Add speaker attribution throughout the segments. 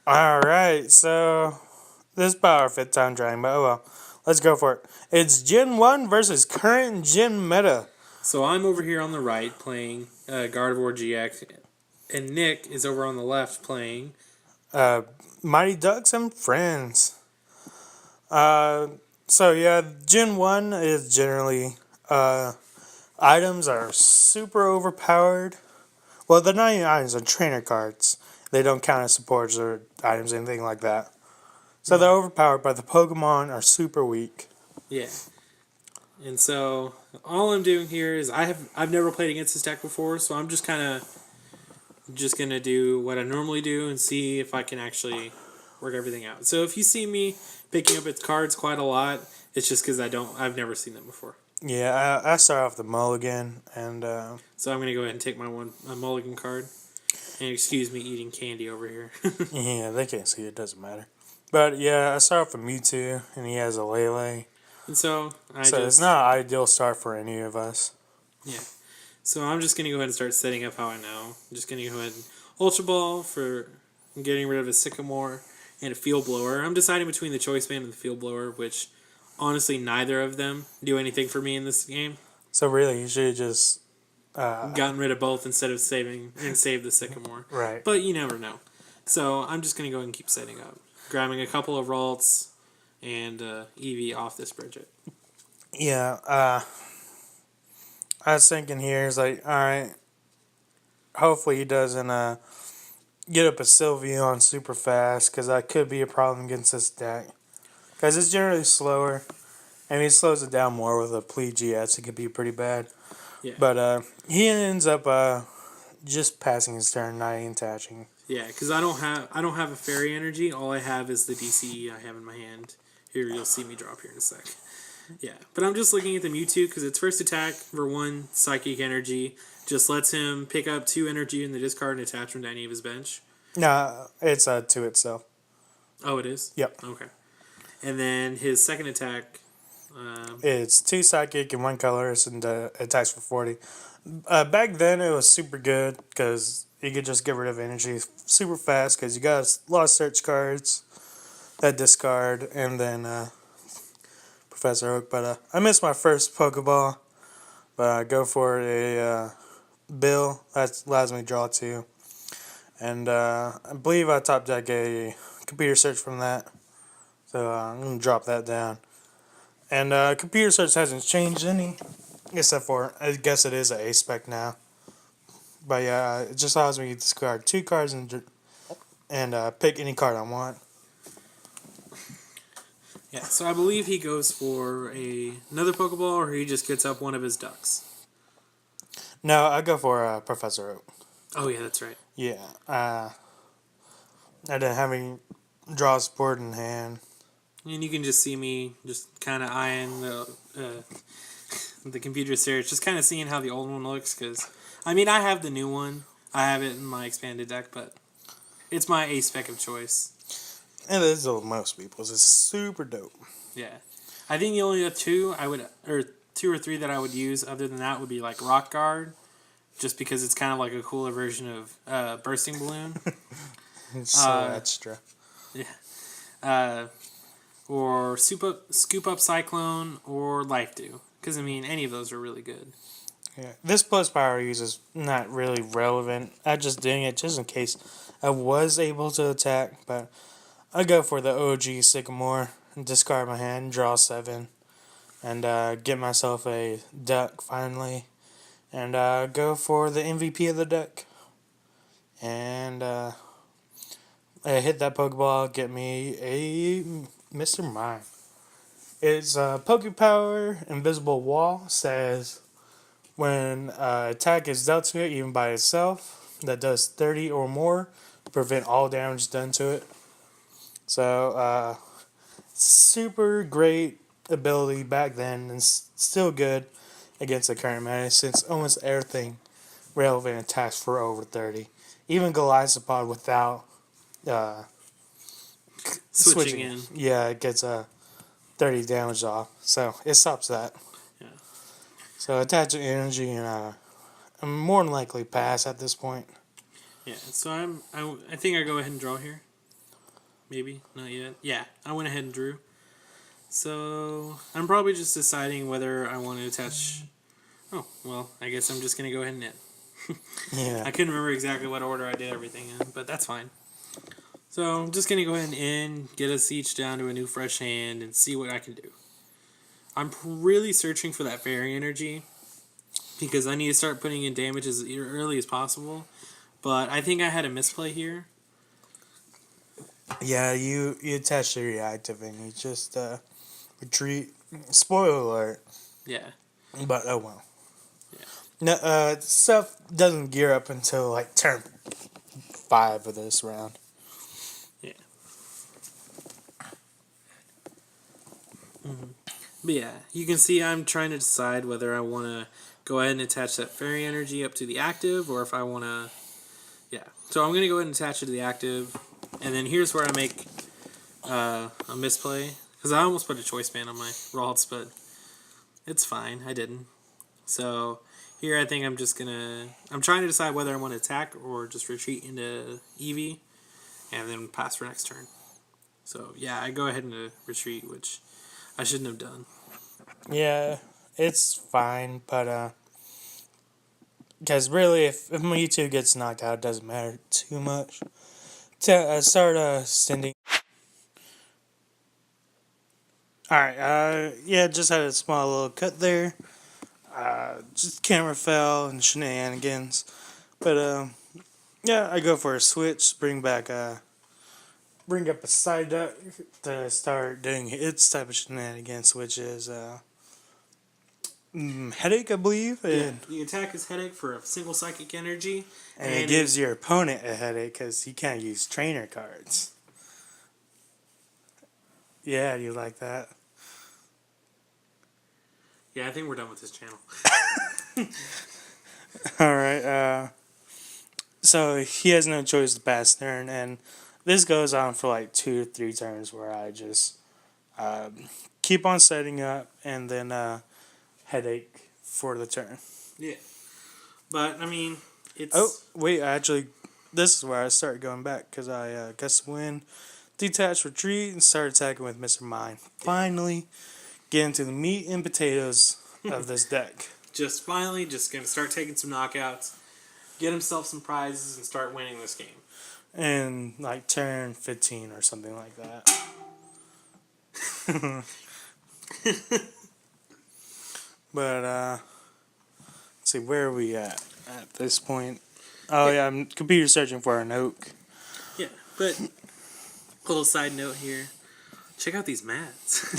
Speaker 1: Alright, so this is about our fifth time trying, but oh well. Let's go for it. It's Gen 1 versus current Gen meta.
Speaker 2: So I'm over here on the right playing Garde GX, and Nick is over on the left playing.
Speaker 1: Uh, Mighty Ducks and Friends. Uh, so yeah, Gen 1 is generally, items are super overpowered. Well, they're not even items, they're trainer cards. They don't count as supports or items, anything like that. So they're overpowered, but the Pokemon are super weak.
Speaker 2: Yeah. And so all I'm doing here is I've never played against this deck before, so I'm just gonna do what I normally do and see if I can actually work everything out. So if you see me picking up its cards quite a lot, it's just because I've never seen them before.
Speaker 1: Yeah, I start off the mulligan, and
Speaker 2: So I'm gonna go ahead and take my mulligan card. And excuse me eating candy over here.
Speaker 1: yeah, they can't see it, doesn't matter. But yeah, I start off with Mewtwo, and he has a Lele.
Speaker 2: And so
Speaker 1: It's not an ideal start for any of us.
Speaker 2: yeah. So I'm just gonna go ahead and start setting up how I know. I'm just gonna go ahead and Ultra Ball for getting rid of a Sycamore and a Field Blower. I'm deciding between the Choice Band and the Field Blower, which honestly neither of them do anything for me in this game.
Speaker 1: So really, you should just
Speaker 2: Gotten rid of both instead of save the Sycamore.
Speaker 1: right.
Speaker 2: But you never know. So I'm just gonna go ahead and keep setting up, grabbing a couple of Ralts and Eevee off this Bridget.
Speaker 1: Yeah, I was thinking here is like, all right. Hopefully he doesn't get up a Sylveon super fast, because that could be a problem against this deck. Because it's generally slower. And if he slows it down more with a Pledgeus, it could be pretty bad.
Speaker 2: Yeah.
Speaker 1: But he ends up just passing his turn, not even attaching.
Speaker 2: Yeah, because I don't have a fairy energy. All I have is the DCE I have in my hand. Here, you'll see me drop here in a sec. Yeah, but I'm just looking at the Mewtwo because its first attack for 1 psychic energy just lets him pick up 2 energy in the discard and attach them to any of his bench.
Speaker 1: Nah, it's to itself.
Speaker 2: Oh, it is?
Speaker 1: Yep.
Speaker 2: Okay. And then his second attack.
Speaker 1: It's 2 psychic and 1 colorless, and attacks for 40. Back then, it was super good because you could just get rid of energy super fast because you got a lot of search cards that discard, and then Professor Oak. But I missed my first Pokeball, but I go for a Bill that allows me to draw 2. And I believe I top deck a computer search from that. So I'm going to drop that down. And computer search hasn't changed any, except for, I guess it is an A spec now. But yeah, it just allows me to discard 2 cards and pick any card I want.
Speaker 2: Yeah, so I believe he goes for another Pokeball, or he just gets up one of his ducks.
Speaker 1: No, I go for Professor Oak.
Speaker 2: Oh, yeah, that's right.
Speaker 1: Yeah, I didn't have any draw support in hand.
Speaker 2: And you can just see me just kind of eyeing the computer search, just kind of seeing how the old one looks. Because, I mean, I have the new one. I have it in my expanded deck, but it's my A spec of choice.
Speaker 1: And this is most people's. It's super dope.
Speaker 2: Yeah. I think the only 2 2 or 3 that I would use other than that would be like Rock Guard, just because it's kind of like a cooler version of Bursting Balloon.
Speaker 1: It's so extra.
Speaker 2: Yeah. Or Scoop Up Cyclone or Life Dew. Because, I mean, any of those are really good.
Speaker 1: Yeah, this plus power use is not really relevant. I'm just doing it just in case I was able to attack, but I go for the OG Sycamore, discard my hand, draw 7, and get myself a duck finally, and go for the MVP of the deck, and I hit that Pokeball, get me a Mr. Mime. It's Pokepower Invisible Wall says when attack is dealt to it, even by itself, that does 30 or more, prevent all damage done to it. So, super great ability back then, and still good against the current meta, since almost everything relevant attacks for over 30. Even Goliathopod without
Speaker 2: Switching in.
Speaker 1: Yeah, it gets 30 damage off. So, it stops that.
Speaker 2: Yeah.
Speaker 1: So, attach energy, and I'm more than likely pass at this point.
Speaker 2: Yeah, so I think I go ahead and draw here. Maybe not yet. Yeah, I went ahead and drew. So I'm probably just deciding whether I want to attach. Oh well, I guess I'm just gonna go ahead and knit.
Speaker 1: Yeah.
Speaker 2: I couldn't remember exactly what order I did everything in, but that's fine. So I'm just gonna go ahead and end, get us each down to a new fresh hand, and see what I can do. I'm really searching for that fairy energy because I need to start putting in damage as early as possible. But I think I had a misplay here.
Speaker 1: Yeah, you attach the reactive and you just retreat. Spoiler alert.
Speaker 2: Yeah.
Speaker 1: But oh well.
Speaker 2: Yeah.
Speaker 1: No, stuff doesn't gear up until like turn 5 of this round.
Speaker 2: Yeah. But yeah, you can see I'm trying to decide whether I want to go ahead and attach that fairy energy up to the active or if I want to. Yeah. So I'm going to go ahead and attach it to the active. And then here's where I make a misplay. Because I almost put a choice band on my Ralts, but it's fine. I didn't. So here I think I'm just going to... I'm trying to decide whether I want to attack or just retreat into Eevee and then pass for next turn. So yeah, I go ahead and retreat, which I shouldn't have done.
Speaker 1: Yeah, it's fine, but because really, if Mewtwo gets knocked out, it doesn't matter too much. To start sending. Alright, yeah, just had a small little cut there. Just camera fell and shenanigans. But, yeah, I go for a switch, bring up a side duck to start doing its type of shenanigans, which is, headache, I believe.
Speaker 2: Yeah, the attack is headache for a single psychic energy.
Speaker 1: And it gives your opponent a headache because he can't use trainer cards. Yeah, you like that?
Speaker 2: Yeah, I think we're done with this channel.
Speaker 1: Alright, so he has no choice to pass turn, and this goes on for like 2 to 3 turns where I just keep on setting up and then headache for the turn.
Speaker 2: Yeah. But, I mean, it's...
Speaker 1: Oh, wait, actually, this is where I started going back because I guess win, detach, retreat, and start attacking with Mr. Mime. Finally, get into the meat and potatoes of this deck.
Speaker 2: Just finally, just going to start taking some knockouts, get himself some prizes, and start winning this game.
Speaker 1: And like turn 15 or something like that. But let's see, where are we at this point? Oh yeah, I'm computer searching for an oak.
Speaker 2: Yeah, but little side note here, check out these mats.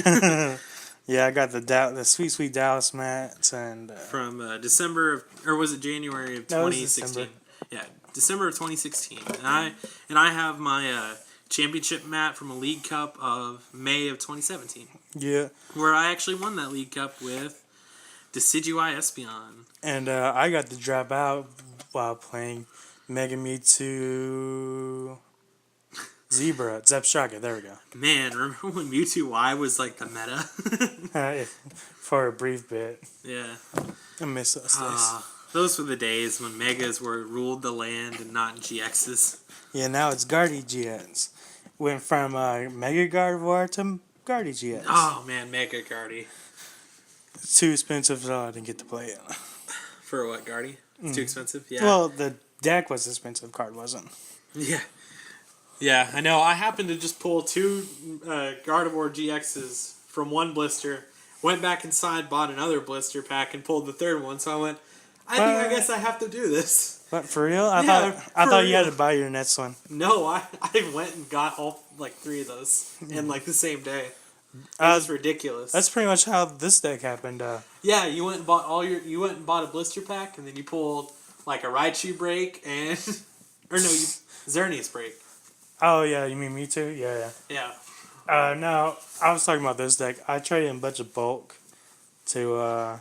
Speaker 1: Yeah, I got the sweet Dallas mats and
Speaker 2: from December of, or was it January of 2016? Yeah, December of 2016. And I have my championship mat from a League Cup of May of 2017.
Speaker 1: Yeah,
Speaker 2: where I actually won that League Cup with Decidueye Espeon.
Speaker 1: And I got to drop out while playing Mega Mewtwo Zebra Zebstrika. There we go.
Speaker 2: Man, remember when Mewtwo Y was like the meta?
Speaker 1: For a brief bit.
Speaker 2: Yeah.
Speaker 1: I miss those days.
Speaker 2: Those were the days when Megas were ruled the land and not GXs.
Speaker 1: Yeah, now it's Garde GX. Went from Mega Gardevoir to Garde GX.
Speaker 2: Oh man, Mega Garde.
Speaker 1: It's too expensive, so I didn't get to play it.
Speaker 2: For what, Garde? It's too expensive? Yeah.
Speaker 1: Well, the deck was expensive, card wasn't.
Speaker 2: Yeah. Yeah, I know. I happened to just pull 2 Gardevoir GXs from one blister, went back inside, bought another blister pack, and pulled the third one. So I went, I guess I have to do this.
Speaker 1: But for real? I thought you had to buy your next one.
Speaker 2: No, I went and got all like 3 of those in like the same day. That's ridiculous.
Speaker 1: That's pretty much how this deck happened.
Speaker 2: Yeah, you went and bought a blister pack, and then you pulled like a Raichu break and Xerneas break.
Speaker 1: Oh yeah, you mean me too? Yeah. No, I was talking about this deck. I traded in a bunch of bulk to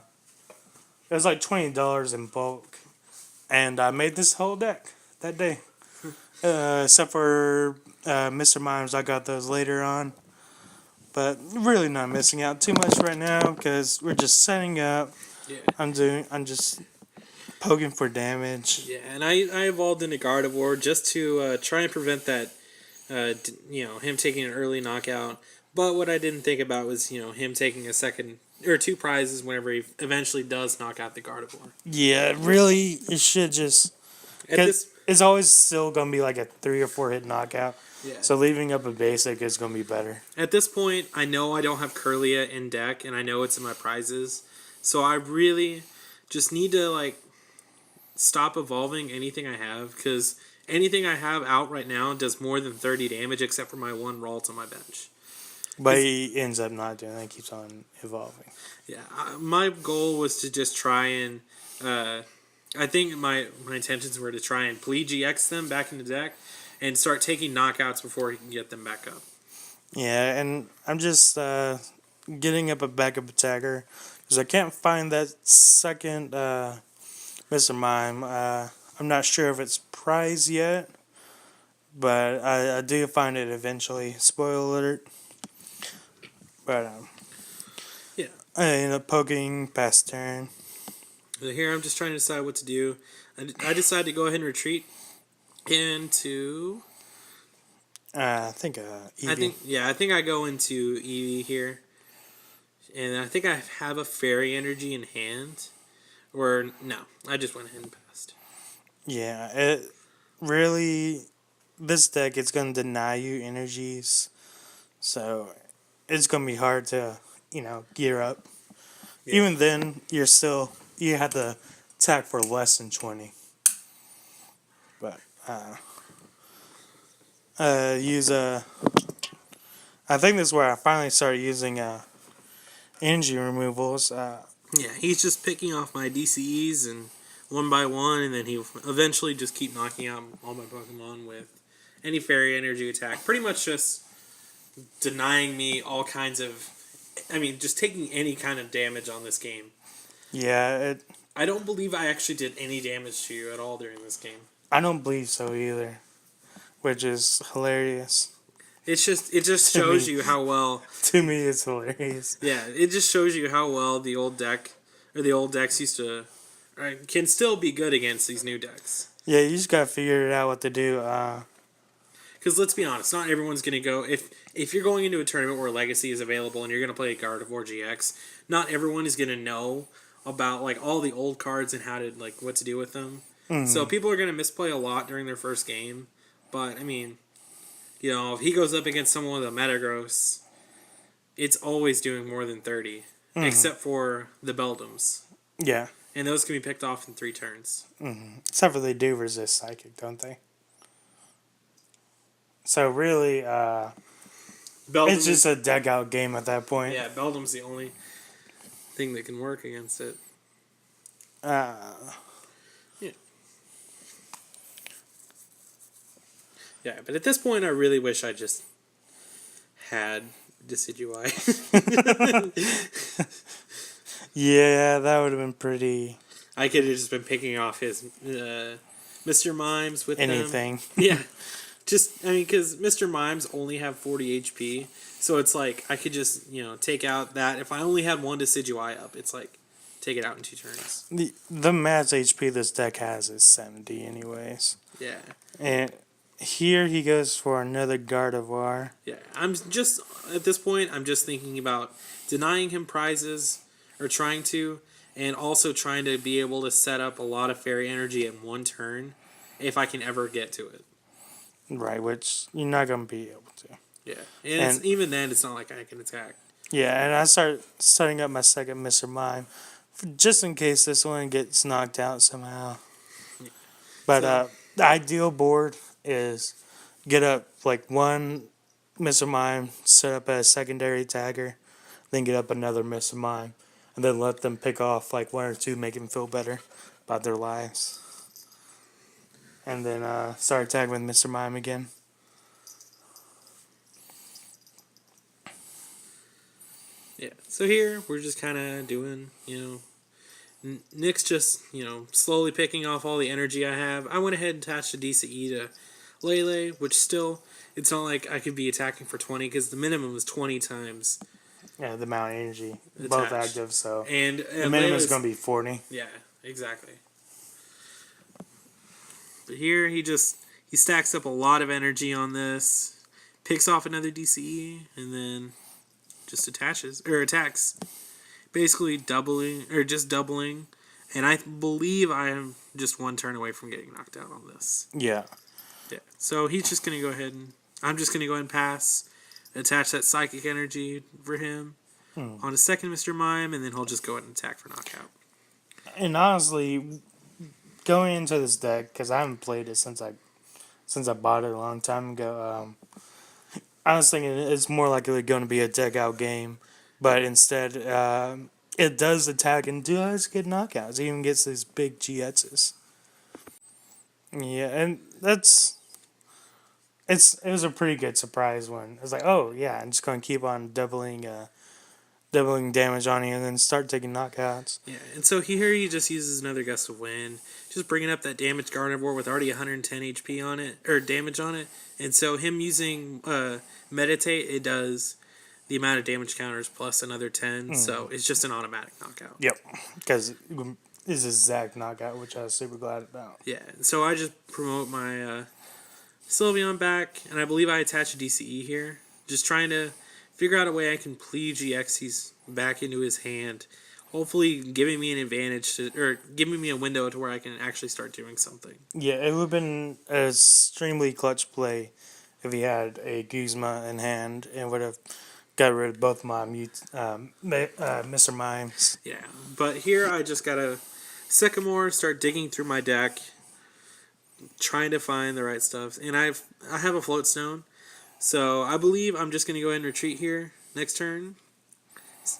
Speaker 1: it was like $20 in bulk, and I made this whole deck that day. Except for Mr. Mimes, I got those later on. But really not missing out too much right now because we're just setting up.
Speaker 2: Yeah.
Speaker 1: I'm just poking for damage.
Speaker 2: Yeah, and I evolved into Gardevoir just to try and prevent that him taking an early knockout. But what I didn't think about was, him taking a second or two prizes whenever he eventually does knock out the Gardevoir.
Speaker 1: Yeah, really, it should just.
Speaker 2: At
Speaker 1: Cause
Speaker 2: this,
Speaker 1: it's always still gonna be like a 3 or 4 hit knockout.
Speaker 2: yeah.
Speaker 1: So leaving up a basic is gonna be better.
Speaker 2: At this point, I know I don't have Curlia in deck, and I know it's in my prizes. So I really just need to stop evolving anything I have, because anything I have out right now does more than 30 damage, except for my one Ralt on my bench.
Speaker 1: But he ends up not doing that. Keeps on evolving.
Speaker 2: Yeah, my goal was to just try and. I think my intentions were to try and GX them back in the deck and start taking knockouts before he can get them back up.
Speaker 1: Yeah, and I'm just getting up a backup attacker because I can't find that second Mr. Mime. I'm not sure if it's prize yet, but I do find it eventually. Spoiler alert. But
Speaker 2: Yeah.
Speaker 1: I end up poking past turn.
Speaker 2: But here I'm just trying to decide what to do. I decided to go ahead and retreat into.
Speaker 1: I think Eevee.
Speaker 2: I think I go into Eevee here, and I think I have a fairy energy in hand, or no, I just went ahead and passed.
Speaker 1: Yeah, it really. This deck it's gonna deny you energies, so it's gonna be hard to gear up. Yeah. Even then, you have to attack for less than 20. But use I think this is where I finally started using energy removals.
Speaker 2: Yeah, he's just picking off my DCEs and one by one, and then he'll eventually just keep knocking out all my Pokemon with any fairy energy attack. Pretty much just denying me all kinds of. Just taking any kind of damage on this game.
Speaker 1: Yeah,
Speaker 2: I don't believe I actually did any damage to you at all during this game.
Speaker 1: I don't believe so either, which is hilarious.
Speaker 2: It just shows you how well.
Speaker 1: To me, it's hilarious.
Speaker 2: Yeah, it just shows you how well the old decks used to, can still be good against these new decks.
Speaker 1: Yeah, you just gotta figure it out what to do.
Speaker 2: Because let's be honest, not everyone's gonna go if you're going into a tournament where Legacy is available and you're gonna play a Gardevoir GX. Not everyone is gonna know about all the old cards and how to what to do with them. Mm-hmm. So people are gonna misplay a lot during their first game. But if he goes up against someone with a Metagross, it's always doing more than 30, except for the Beldums.
Speaker 1: Yeah,
Speaker 2: and those can be picked off in 3 turns.
Speaker 1: Mm-hmm. Except for they do resist Psychic, don't they? So really, it's just a deck out game at that point.
Speaker 2: Yeah, Beldum's the only thing that can work against it.
Speaker 1: Yeah.
Speaker 2: Yeah, but at this point, I really wish I just had Decidueye.
Speaker 1: Yeah, that would have been pretty.
Speaker 2: I could have just been picking off his Mr. Mimes with
Speaker 1: anything.
Speaker 2: Yeah. Because Mr. Mimes only have 40 HP, so it's I could just, take out that. If I only had one Decidueye up, it's take it out in 2 turns.
Speaker 1: The max HP this deck has is 70 anyways.
Speaker 2: Yeah.
Speaker 1: And here he goes for another Gardevoir.
Speaker 2: Yeah, at this point, I'm just thinking about denying him prizes, or trying to, and also trying to be able to set up a lot of fairy energy in 1 turn, if I can ever get to it.
Speaker 1: Right, which you're not going to be able to.
Speaker 2: Yeah, and even then, it's not like I can attack.
Speaker 1: Yeah, and I start setting up my second Mr. Mime, just in case this one gets knocked out somehow. Yeah. But the ideal board is get up one Mr. Mime, set up a secondary attacker, then get up another Mr. Mime, and then let them pick off 1 or 2, make them feel better about their lives. And then start attacking with Mr. Mime again.
Speaker 2: Yeah, so here we're just kind of doing, Nick's just, slowly picking off all the energy I have. I went ahead and attached a DCE to Lele, which still, it's not like I could be attacking for 20, because the minimum is 20 times.
Speaker 1: Yeah, the amount of energy.
Speaker 2: Attached.
Speaker 1: Both active, so
Speaker 2: and
Speaker 1: the minimum is going to be 40.
Speaker 2: Yeah, exactly. But here he stacks up a lot of energy on this. picks off another DCE, and then just attacks, basically doubling. And I believe I am just one turn away from getting knocked out on this.
Speaker 1: Yeah.
Speaker 2: Yeah. So he's just gonna go ahead and I'm just gonna go ahead and pass, attach that psychic energy for him on a second Mr. Mime, and then he'll just go ahead and attack for knockout.
Speaker 1: And honestly, going into this deck, because I haven't played it since I bought it a long time ago. I was thinking it's more likely going to be a deck out game, but instead, it does attack and does get knockouts. It even gets these big GXs. Yeah, and it was a pretty good surprise when I was like, oh yeah, I'm just going to keep on doubling damage on you and then start taking knockouts.
Speaker 2: Yeah, and so here he just uses another Gust of Wind, just bringing up that damage Gardevoir with already 110 HP on it, or damage on it. And so him using Meditate, it does the amount of damage counters plus another 10, so it's just an automatic knockout.
Speaker 1: Yep, because it's a exact knockout, which I was super glad about.
Speaker 2: Yeah, so I just promote my Sylveon back, and I believe I attach a DCE here, just trying to figure out a way I can plea GXs back into his hand, hopefully giving me an advantage or giving me a window to where I can actually start doing something.
Speaker 1: Yeah, it would have been an extremely clutch play if he had a Guzma in hand and would have got rid of both my Mr. Mimes.
Speaker 2: Yeah, but here I just gotta Sycamore, start digging through my deck, trying to find the right stuff, and I have a Float Stone. So I believe I'm just going to go ahead and retreat here next turn.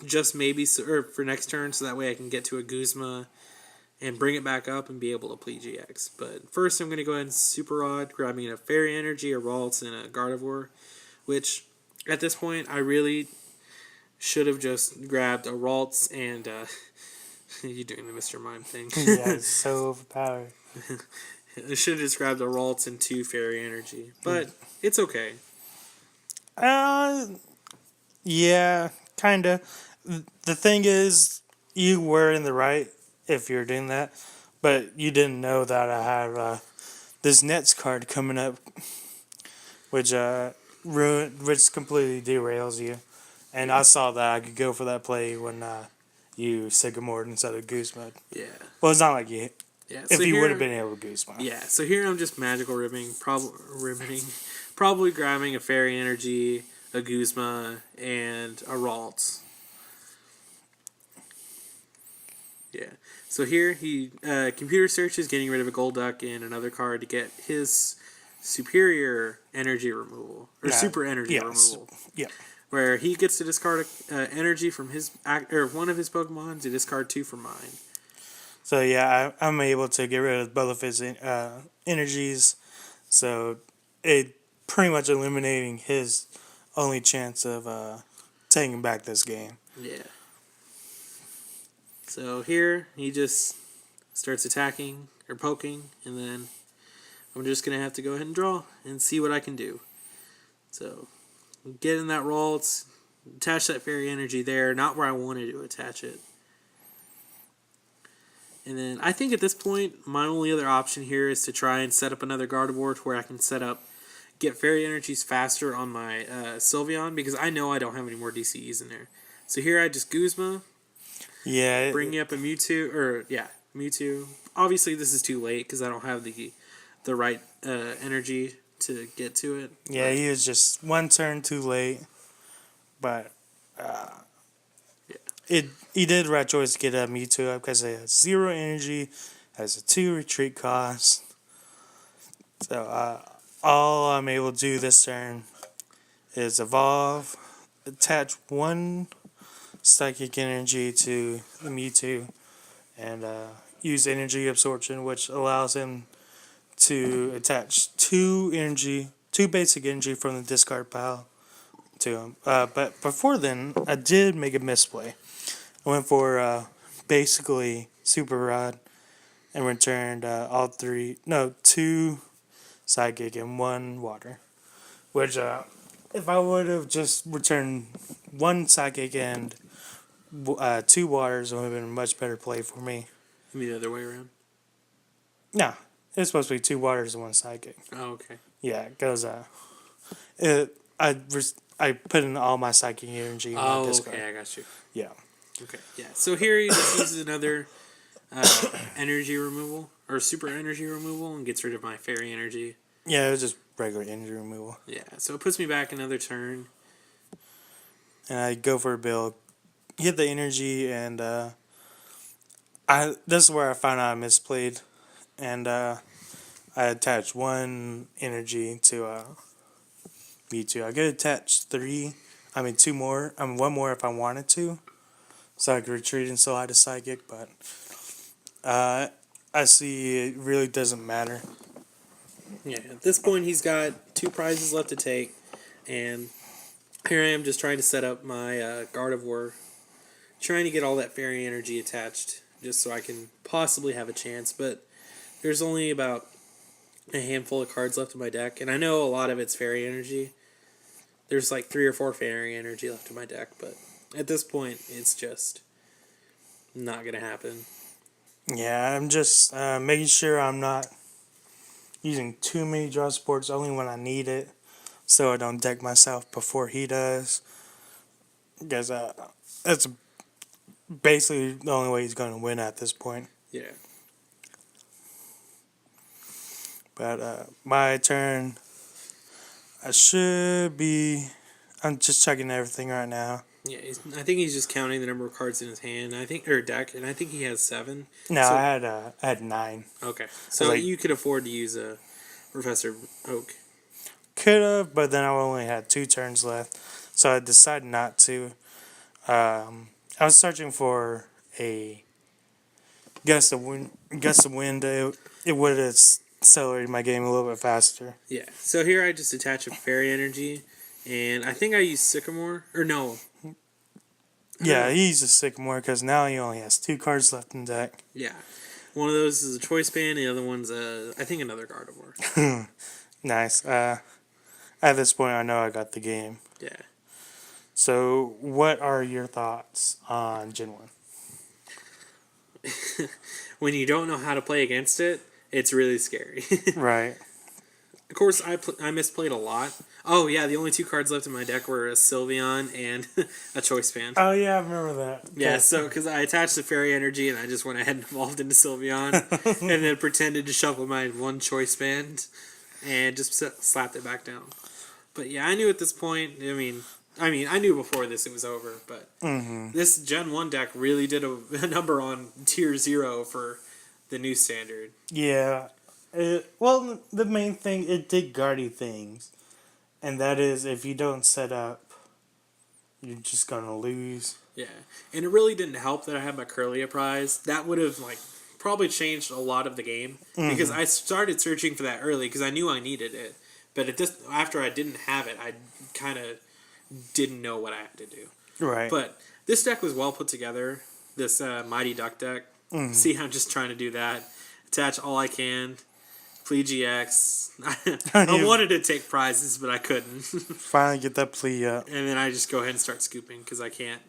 Speaker 2: Just maybe, or for next turn, so that way I can get to a Guzma and bring it back up and be able to play GX. But first I'm going to go ahead and Super Rod, grabbing a Fairy Energy, a Ralts, and a Gardevoir, which at this point I really should have just grabbed a Ralts and... you're doing the Mr. Mime thing.
Speaker 1: Yeah, it's so overpowered.
Speaker 2: I should have just grabbed a Ralts and 2 Fairy Energy. But it's okay.
Speaker 1: Yeah, kinda. The thing is, you were in the right if you're doing that, but you didn't know that I have this Nets card coming up, which which completely derails you. And I saw that I could go for that play when you Sycamore instead of Guzma.
Speaker 2: Yeah.
Speaker 1: Well, it's not like you.
Speaker 2: Yeah.
Speaker 1: If
Speaker 2: so
Speaker 1: you
Speaker 2: here,
Speaker 1: would have been able to Guzma.
Speaker 2: Yeah. So here I'm just magical ribbing, probably grabbing a Fairy Energy, a Guzma, and a Ralts. Yeah. So here he computer searches, getting rid of a Golduck and another card to get his superior energy removal or super energy removal.
Speaker 1: Yeah.
Speaker 2: Where he gets to discard energy from his or one of his Pokemon to discard 2 from mine.
Speaker 1: So yeah, I'm able to get rid of both of his energies. So it pretty much eliminating his only chance of taking back this game.
Speaker 2: Yeah. So here he just starts attacking or poking, and then I'm just gonna have to go ahead and draw and see what I can do. So get in that Ralts, attach that Fairy Energy there, not where I wanted to attach it. And then I think at this point, my only other option here is to try and set up another Gardevoir to where I can get Fairy Energies faster on my Sylveon, because I know I don't have any more DCEs in there. So here I just Guzma.
Speaker 1: Yeah.
Speaker 2: Bringing up a Mewtwo, Mewtwo. Obviously this is too late because I don't have the right energy to get to it.
Speaker 1: Yeah, he was just one turn too late. But he did right choice to get a Mewtwo up because it has 0 energy, has a 2 retreat cost. So all I'm able to do this turn is evolve, attach 1 psychic energy to the Mewtwo, and use energy absorption, which allows him to attach 2 basic energy from the discard pile to him. But before then, I did make a misplay. I went for basically Super Rod and returned 2 psychic and 1 water. Which, if I would have just returned 1 psychic and 2 waters, it would have been a much better play for me.
Speaker 2: You mean the other way around?
Speaker 1: No, it's supposed to be 2 waters and 1 psychic.
Speaker 2: Oh, okay.
Speaker 1: Yeah, because I put in all my psychic energy in my discard.
Speaker 2: Okay, I got you.
Speaker 1: Yeah.
Speaker 2: Okay, yeah. So here he just uses another energy removal, or super energy removal, and gets rid of my fairy energy.
Speaker 1: Yeah, it was just regular energy removal.
Speaker 2: Yeah, so it puts me back another turn.
Speaker 1: And I go for a build, hit the energy, and this is where I found out I misplayed, and I attached one energy to Mewtwo. I could attach two more. One more if I wanted to, so I could retreat and still had a psychic. But I see it really doesn't matter.
Speaker 2: Yeah, at this point he's got 2 prizes left to take, and here I am just trying to set up my Gardevoir, trying to get all that fairy energy attached, just so I can possibly have a chance, but there's only about a handful of cards left in my deck, and I know a lot of it's fairy energy. There's like 3 or 4 fairy energy left in my deck, but at this point, it's just not going to happen.
Speaker 1: Yeah, I'm just making sure I'm not using too many draw supports, only when I need it, so I don't deck myself before he does. Because that's basically the only way he's going to win at this point.
Speaker 2: Yeah.
Speaker 1: But my turn, I'm just checking everything right now.
Speaker 2: Yeah, I think he's just counting the number of cards in his hand. Or deck, and I think he has 7.
Speaker 1: No,
Speaker 2: so,
Speaker 1: I had 9.
Speaker 2: Okay, so you could afford to use a Professor Oak.
Speaker 1: Could have, but then I only had 2 turns left, so I decided not to. I was searching for a gust of wind. It would have accelerated my game a little bit faster.
Speaker 2: Yeah, so here I just attach a fairy energy, and I think I use Sycamore, or no.
Speaker 1: Yeah, he uses Sycamore because now he only has 2 cards left in deck.
Speaker 2: Yeah, one of those is a choice band, the other one's I think another Gardevoir.
Speaker 1: Nice. At this point, I know I got the game.
Speaker 2: Yeah.
Speaker 1: So, what are your thoughts on Gen 1?
Speaker 2: When you don't know how to play against it, it's really scary.
Speaker 1: Right.
Speaker 2: Of course, I misplayed a lot. Oh, yeah, the only 2 cards left in my deck were a Sylveon and a Choice Band.
Speaker 1: Oh, yeah, I remember that.
Speaker 2: Yeah, so, because I attached the Fairy Energy, and I just went ahead and evolved into Sylveon, and then pretended to shuffle my 1 Choice Band, and just slapped it back down. But yeah, I knew at this point, I mean, I knew before this it was over, but this Gen 1 deck really did a number on Tier 0 for the new standard.
Speaker 1: Yeah. Well, the main thing, it did Garde things. And that is, if you don't set up, you're just going to lose.
Speaker 2: Yeah. And it really didn't help that I had my Curlia prize. That would have, probably changed a lot of the game. Because I started searching for that early because I knew I needed it. But after I didn't have it, I kind of didn't know what I had to do.
Speaker 1: Right.
Speaker 2: But this deck was well put together. This Mighty Duck deck. See, I'm just trying to do that. Attach all I can. Plea GX. I wanted to take prizes, but I couldn't.
Speaker 1: Finally get that plea up.
Speaker 2: And then I just go ahead and start scooping because I can't,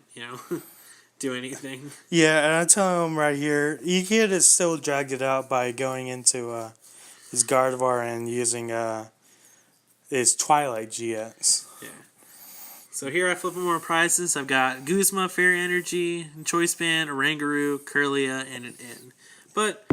Speaker 2: do anything.
Speaker 1: Yeah, and I tell him right here, he could have still dragged it out by going into his Gardevoir and using his Twilight GX.
Speaker 2: Yeah. So here I flip more prizes. I've got Guzma, Fairy Energy, Choice Band, Oranguru, Curlia, and an N. But